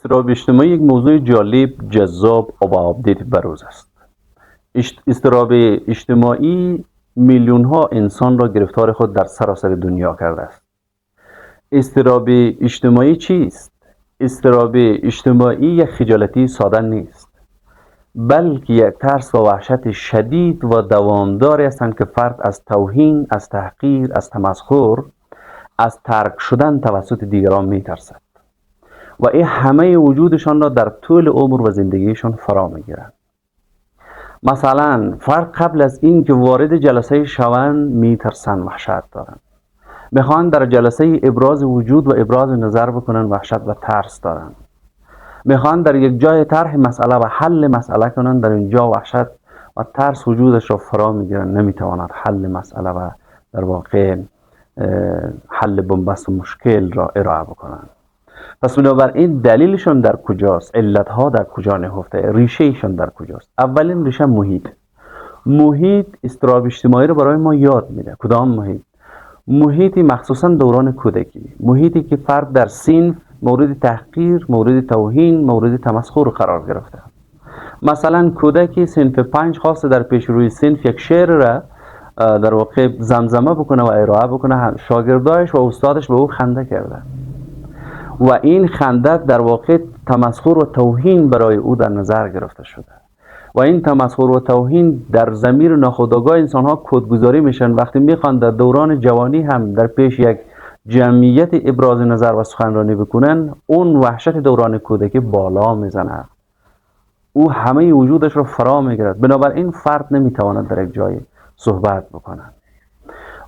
اضطراب اجتماعی یک موضوع جالب، جذاب و با آپدیت بروز است. اضطراب اجتماعی میلیون ها انسان را گرفتار خود در سراسر دنیا کرده است. اضطراب اجتماعی چیست؟ اضطراب اجتماعی یک خجالتی ساده نیست، بلکه یک ترس و وحشت شدید و دوامداری هستند که فرد از توهین، از تحقیر، از تمسخر، از ترک شدن توسط دیگران میترسد و این همه وجودشان را در طول عمر و زندگیشان فرا میگیرند. مثلا فرد قبل از این که وارد جلسه شوند میترسند، وحشت دارند. میخوان در جلسه ابراز وجود و ابراز نظر بکنن، وحشت و ترس دارند. میخوان در یک جای طرح مسئله و حل مسئله کنن، در اینجا وحشت و ترس وجودش را فرا میگیرن، نمیتواند حل مسئله و در واقع حل بنبست و مشکل را ارائه بکنن. پس بنابراین دلیلشون در کجاست؟ علتها در کجا نهفته؟ ریشه ایشون در کجاست؟ اولین ریشه محیط اضطراب اجتماعی رو برای ما یاد میده. کدام محیط؟ محیطی مخصوصا دوران کودکی، محیطی که فرد در صنف مورد تحقیر، مورد توهین، مورد تمسخر قرار گرفته. مثلا کودکی صنف 5 خواسته در پیش روی صنف یک شعر را در واقع زمزمه بکنه و ارائه بکنه، شاگردایش و استادش به او خنده کرده و این خنده در واقع تمسخر و توهین برای او در نظر گرفته شده و این تمسخر و توهین در ضمیر ناخودآگاه انسان ها کدگذاری میشن. وقتی میخوان در دوران جوانی هم در پیش یک جمعیت ابراز نظر و سخنرانی بکنن، اون وحشت دوران کودکی بالا میزنه، او همه وجودش رو فرا میگیرد. بنابراین فرد نمیتواند در یک جای صحبت بکنه.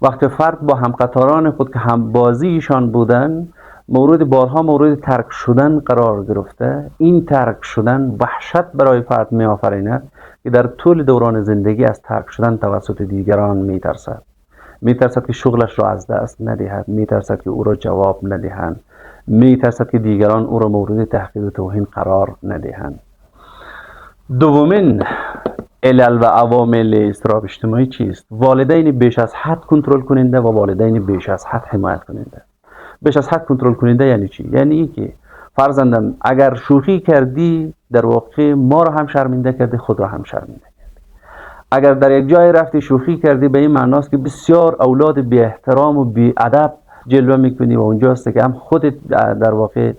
وقتی فرد با همقطاران خود که هم بازیشان بودن بارها مورد ترک شدن قرار گرفته، این ترک شدن وحشت برای فرد می آفریند که در طول دوران زندگی از ترک شدن توسط دیگران میترسد که شغلش را از دست ندهد، میترسد که او را جواب ندهند، میترسد که دیگران او را مورد تحقیر و توهین قرار ندهند. دومین علل و عوامل اضطراب اجتماعی چیست؟ والدین بیش از حد کنترل کننده و والدین بیش از حد حمایت کننده. بیش از حد کنترل کننده یعنی چی؟ یعنی این که فرزندم اگر شوخی کردی در واقع ما را هم شرمنده کردی، خود را هم شرمنده کردی. اگر در یک جای رفتی شوخی کردی، به این معناست که بسیار اولاد بی احترام و بی ادب جلوه میکنی و اونجاست که هم خودت در واقع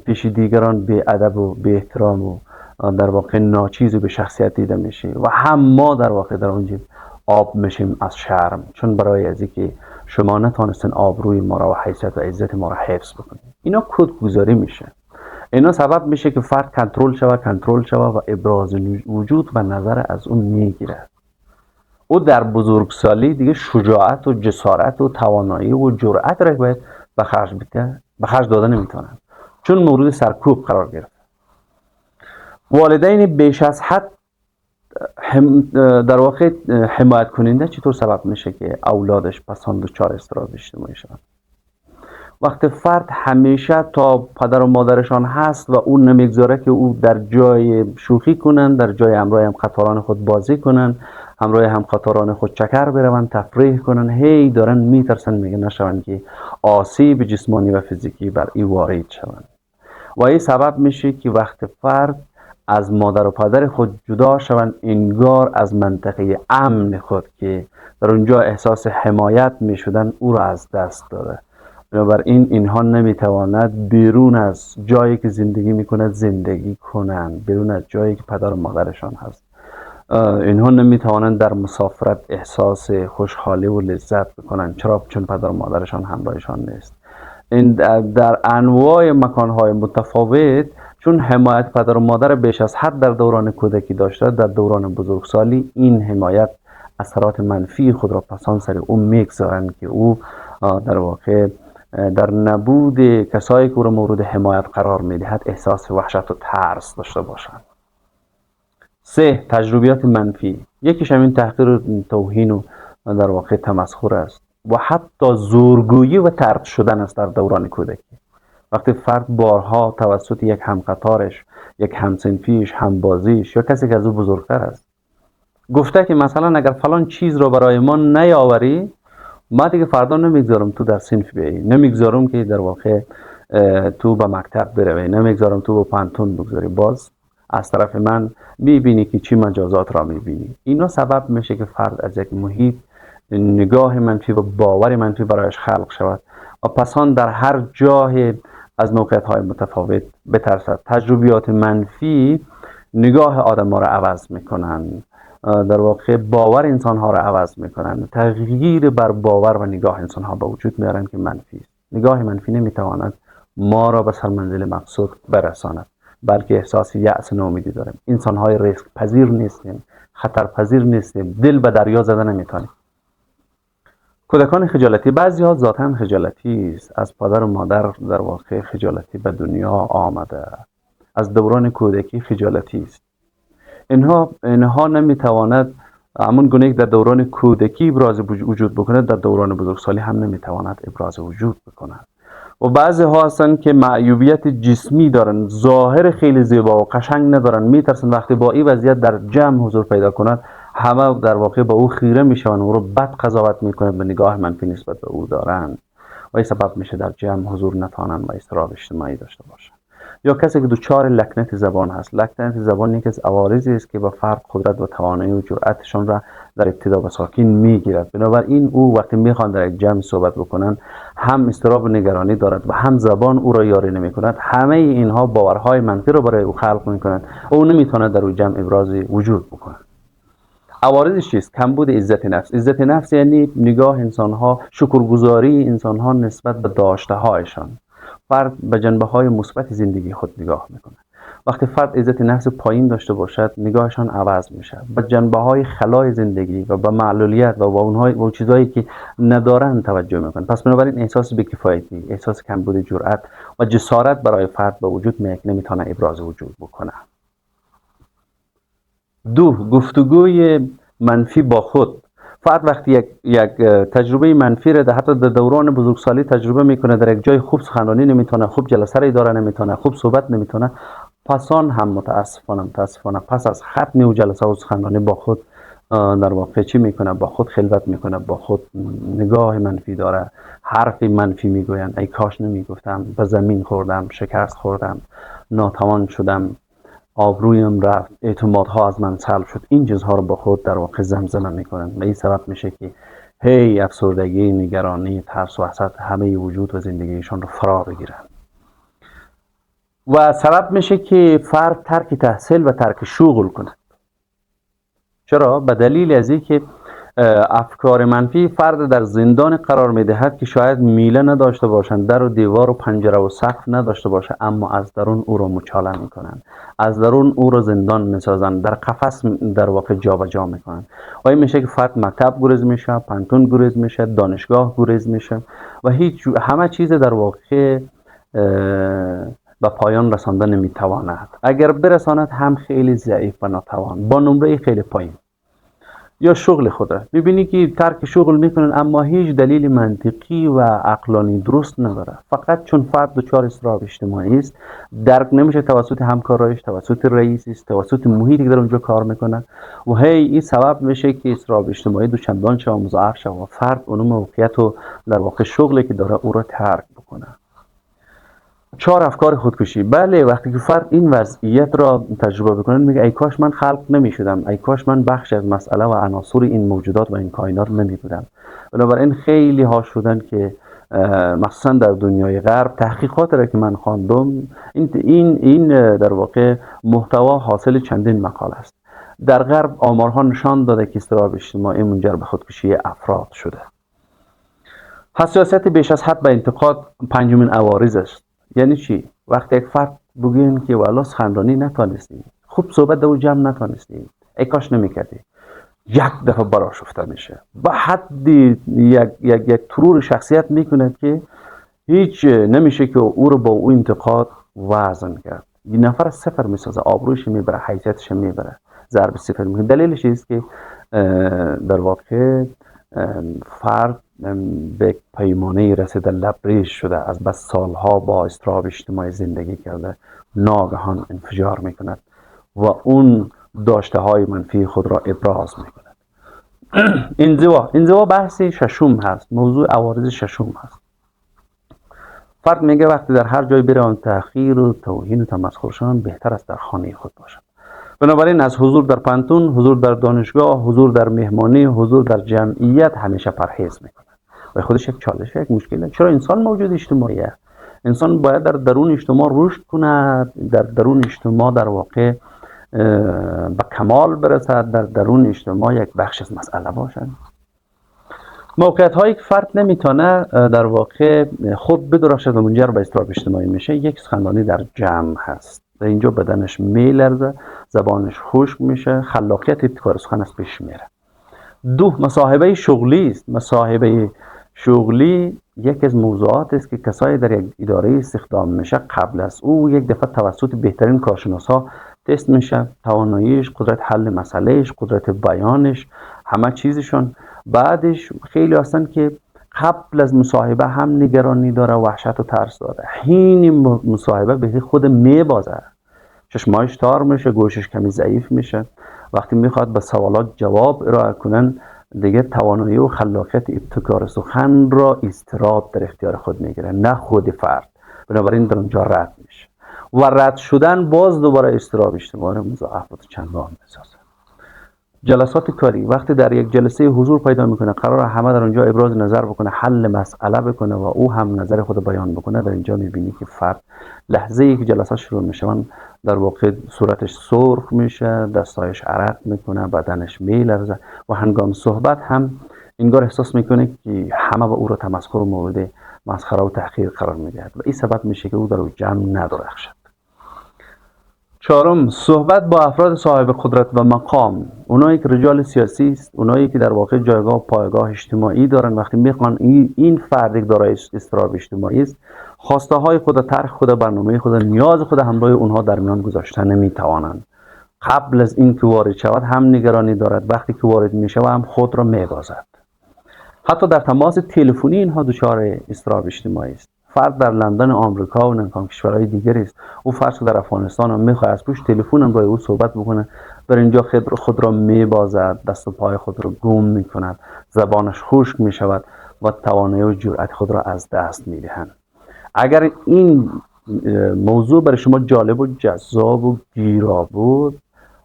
پیش دیگران بی ادب و بی احترام و در واقع ناچیز و به شخصیت دیده میشی و هم ما در واقع در اونجا آب میشیم از شرم، چون برای از اینکه شما نتونستن آبروی ما را و حیثیت و عزت ما را حفظ بکنید. اینا کدگذاری میشه، اینا سبب میشه که فرد کنترل شوه و ابراز وجود و نظر از اون میگیره. او در بزرگسالی دیگه شجاعت و جسارت و توانایی و جرأت را باید به خرج داده نمیتونه، چون مورد سرکوب قرار گرفت. والدین بیش از حد در واقع حمایت کننده چطور سبب میشه که اولادش پسند دچار اضطراب اجتماعی شوند؟ وقتی فرد همیشه تا پدر و مادرشان هست و اون نمیگذاره که او در جای شوخی کنن، در جای همراه همقطاران خود بازی کنن، همراه همقطاران خود چکر بروند، تفریح کنن، هی دارن میترسن میگه نشوند که آسیب جسمانی و فیزیکی بر این وارد شوند و این سبب میشه که وقتی فرد از مادر و پدر خود جدا شوند، انگار از منطقه امن خود که در اونجا احساس حمایت می شدن او را از دست داده. بنابراین اینها نمیتواند بیرون از جایی که زندگی میکنند زندگی کنند، بیرون از جایی که پدر و مادرشان هست. اینها نمیتوانند در مسافرت احساس خوشحالی و لذت بکنند. چرا؟ چون پدر و مادرشان همراهشان نیست. این در انواع مکانهای متفاوت، چون حمایت پدر و مادر بیش از حد در دوران کودکی داشته، در دوران بزرگسالی این حمایت اثرات منفی خود را پسان سر او میگذارند که او در واقع در نبود کسایی که او را مورد حمایت قرار میدهد احساس وحشت و ترس داشته باشند. 3. تجربیات منفی. یکیش همین تحقیر و توهین و در واقع تمسخر است و حتی زورگویی و طرد شدن است در دوران کودکی. وقتی فرد بارها توسط یک همقطارش، یک همسنفیش، همبازیش یا کسی که از او بزرگتر است گفته که مثلا اگر فلان چیز رو برای ما نیاوری، ما دیگه فردا نمیگذارم تو در صنف بیایی، نمیگذارم که در واقع تو به مکتب بروی، نمیگذارم تو به پانتون بگذاری. باز از طرف من میبینی که چی مجازات را میبینی. اینا سبب میشه که فرد از یک محیط نگاه منفی و باور منفی برایش خلق شود و پسان در هر جای از موقعیت های متفاوت بترسد. تجربیات منفی نگاه آدم ها را عوض میکنن، در واقع باور انسان ها را عوض میکنن، تغییر بر باور و نگاه انسان ها به وجود میارن که منفی است. نگاه منفی نمیتواند ما را به سرمنزل مقصود برساند، بلکه احساس یأس ناامیدی داریم. انسان های ریسک پذیر نیستیم، خطر پذیر نیستیم، دل به دریا زده نمیتونیم. کودکان خجالتی، بعضی ها ذاتاً خجالتی است، از پدر و مادر در واقع خجالتی به دنیا آمده، از دوران کودکی خجالتی است. اینها نمیتواند همون گونه در دوران کودکی ابراز وجود بکند، در دوران بزرگسالی هم نمیتواند ابراز وجود بکند. و بعضی ها هستن که معیوبیت جسمی دارن، ظاهر خیلی زیبا و قشنگ ندارن، میترسن وقتی با این وضعیت در جمع حضور پیدا کنند همه در واقع به او خیره میشون و او رو بد قضاوت میکنند، به نگاه منفی نسبت به او دارن و این سبب میشه در جمع حضور نتوانند و اضطراب اجتماعی داشته باشند. یا کسی که دچار لکنت زبان هست. لکنت زبان یکی از عوارضی است که به فرد قدرت و توانایی و جرأتشان را در ابتدا به ساکن میگیرد. بنابراین او وقتی میخوان در یک جمع صحبت بکنن هم اضطراب و نگرانی دارد و هم زبان او را یاری نمیکند. همه اینها باورهای منفی را برای او خلق میکنند. او نمیتواند در او جمع ابراز وجود بکند. عوارضش چیست؟ کمبود عزت نفس. عزت نفس یعنی نگاه انسانها، شکرگزاری انسانها نسبت به داشته هایشان. فرد به جنبه های مثبت زندگی خود نگاه میکنه. وقتی فرد عزت نفس پایین داشته باشد نگاهشان عوض میشه، به جنبه های خلای زندگی و به معلولیت و به اونهای و چیزهایی که ندارن توجه میکنن. پس بنابراین احساس بی‌کفایتی، احساس کمبود جرأت و جسارت برای فرد به وجود میاد که نمیتونه ابراز وجود بکنه. 2. گفتگوی منفی با خود. فرد وقتی یک تجربه منفی را حتی در دوران بزرگسالی تجربه میکنه، در یک جای خوب سخنرانی نمیتونه، خوب جلسه را اداره نمیتونه، خوب صحبت نمیتونه، پسان هم متاسفانه پس از ختم او جلسه و سخنرانی با خود در واقع چی میکنه؟ با خود خلوت میکنه، با خود نگاه منفی داره، حرف منفی میگوین، ای کاش نمیگفتم، به زمین خوردم، شکست خوردم، ناتوان شدم، آبرویم رفت، اعتمادها از من سلب شد. این چیزها رو با خود در واقع زمزمه میکنن و این سبب میشه که هی افسردگی، نگرانی، ترس و حسرت همه وجود و زندگیشان رو فرا بگیرن و سبب میشه که فرد ترک تحصیل و ترک شغل کنه. چرا؟ به دلیل از اینکه افکار منفی فرد در زندان قرار میدهد که شاید میله نداشته باشند، در و دیوار و پنجره و سقف نداشته باشه، اما از درون او را مچاله میکنند، از درون او را زندان میسازند، در قفس در واقع جابجا میکنند و این میشه که فرد مکتب گریز میشه، پانتون گریز میشه، دانشگاه گریز میشه و همه چیز در واقع به پایان رسانده نمیتواند. اگر برساند هم خیلی ضعیف و ناتوان، با نمره خیلی پایین. یا شغل خود را ببینی که ترک شغل میکنن اما هیچ دلیل منطقی و عقلانی درست نداره، فقط چون فرد دچار اضطراب اجتماعی است، درک نمیشه توسط همکارایش، توسط رئیس است، توسط محیطی که در اونجا کار میکنه و هی این سبب میشه که اضطراب اجتماعی دوچندان شود، مضاعف شود و فرد اون موقعیت و در واقع شغلی که داره او را ترک بکنه. 4. افکار خودکشی. بله، وقتی که فرد این وضعیت را تجربه بکنه میگه ای کاش من خلق نمی شدم، ای کاش من بخش از مسئله و عناصر این موجودات و این کائنات نمی بودم. بنابراین خیلی ها شدن که مخصوصا در دنیای غرب، تحقیقات را که من خواندم این در واقع محتوا حاصل چندین مقاله است. در غرب آمارها نشان داده که اضطراب اجتماعی منجر به خودکشی افراد شده. حساسیت بیش از حد به انتقاد 5مین عوارض است. یعنی چی؟ وقتی یک فرد بگوین که والا سخنرانی نتونستی، خوب صحبت در جمع نتونستی، ای کاش نمیکردی، یک دفعه برآشفته میشه، به حدی یک ترور شخصیت میکند که هیچ نمیشه که او رو با او انتقاد وزن کرد. این نفر صفر میسازه، آبروش میبره، حیثیتش میبره، ضرب صفر میکنه. دلیلش است که در واقع فرد به پیمانه رسیده، لبریز شده، از بس سالها با اضطراب اجتماعی زندگی کرده، ناگهان انفجار میکند و اون داشته های منفی خود را ابراز میکند. انزوا بحث ششم هست، موضوع عوارض ششم هست. فرد میگه وقتی در هر جای بره آن تحقیر و توهین و تمسخر شدن بهتر است در خانه خود باشد. بنابراین از حضور در پانتون، حضور در دانشگاه، حضور در مهمانی، حضور در جمعیت همیشه پرهیز میکنه و خودش یک چالش، یک مشکله. چرا انسان موجود اجتماعیه؟ انسان باید در درون اجتماع رشد کند، در درون اجتماع در واقع به کمال برسد، در درون اجتماع یک بخش از مسئله باشد. موقعیت هایی که فرد نمیتونه در واقع خود بدرخشد و منجر به اضطراب اجتماعی میشه، یک سخنرانی در جمع هست. در اینجا بدنش میلرزه، زبانش خشک میشه، خلاقیت ابتکار سخن از پیش میره. دو، مصاحبه شغلی است. مصاحبه شغلی یکی از موضوعات است که کسایی در یک اداره استخدام میشه قبل از او یک دفعه توسط بهترین کارشناسا تست میشه، تواناییش، قدرت حل مسئلهش، قدرت بیانش، همه چیزشون. بعدش خیلی هستن که قبل از مصاحبه هم نگرانی داره، وحشت و ترس داره. حین مصاحبه به خود میبازه، چشمایش تار میشه، گوشش کمی ضعیف میشه. وقتی میخواد به سوالات جواب ارائه کنن دیگه توانایی و خلاقیت ابتکار سخن را اضطراب در اختیار خود میگیره، نه خود فرد. بنابراین در اونجا رد میشه و رد شدن باز دوباره اضطراب اجتماعی مضاعف و چندان میسازه. جلسات کاری، وقتی در یک جلسه حضور پیدا میکنه، قرار همه در اونجا ابراز نظر بکنه، حل مسئله بکنه و او هم نظر خود بیان بکنه. در اینجا میبینی که فرد لحظه ای که جلسه شروع میشه در واقع صورتش سرخ میشه، دستایش عرق میکنه، بدنش میلرزه و هنگام صحبت هم انگار احساس میکنه که همه با او را تمسخر و مورد مسخره و تحقیر قرار میدهد و این سبب میشه که او در جمع ندرخشد. چهارم، صحبت با افراد صاحب قدرت و مقام، اونایی که رجال سیاسی است، اونایی که در واقع جایگاه و پایگاه اجتماعی دارن. وقتی میخوان این فرد دارای اضطراب اجتماعی است، خواسته های خود، طرح خود، برنامه خود، نیاز خود همراه اونها در میان گذاشته نمیتوانند. قبل از اینکه وارد شود هم نگرانی دارد، وقتی که وارد میشه هم خود را میبازد. حتی در تماس تلفنی اینها دچار اضطراب اجتماعی است. فرد در لندن آمریکا و نمیدونم کشورهای دیگری است، او فرض در افغانستان هم میخواد از پشت تلفن هم با او صحبت بکنه، در اینجا خود را میبازد، دست و پای خود را گم میکند، زبانش خشک میشود و توانایی و جرأت خود را از دست میدهند. اگر این موضوع برای شما جالب و جذاب و گیرا بود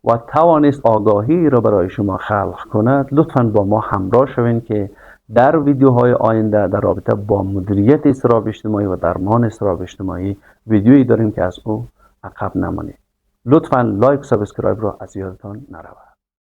و توانست آگاهی را برای شما خلق کند، لطفاً با ما همراه شوین که در ویدیوهای آینده در رابطه با مدیریت اضطراب اجتماعی و درمان اضطراب اجتماعی ویدیویی داریم که از او عقب نمانید. لطفاً لایک و سابسکرایب را از یادتان نرود.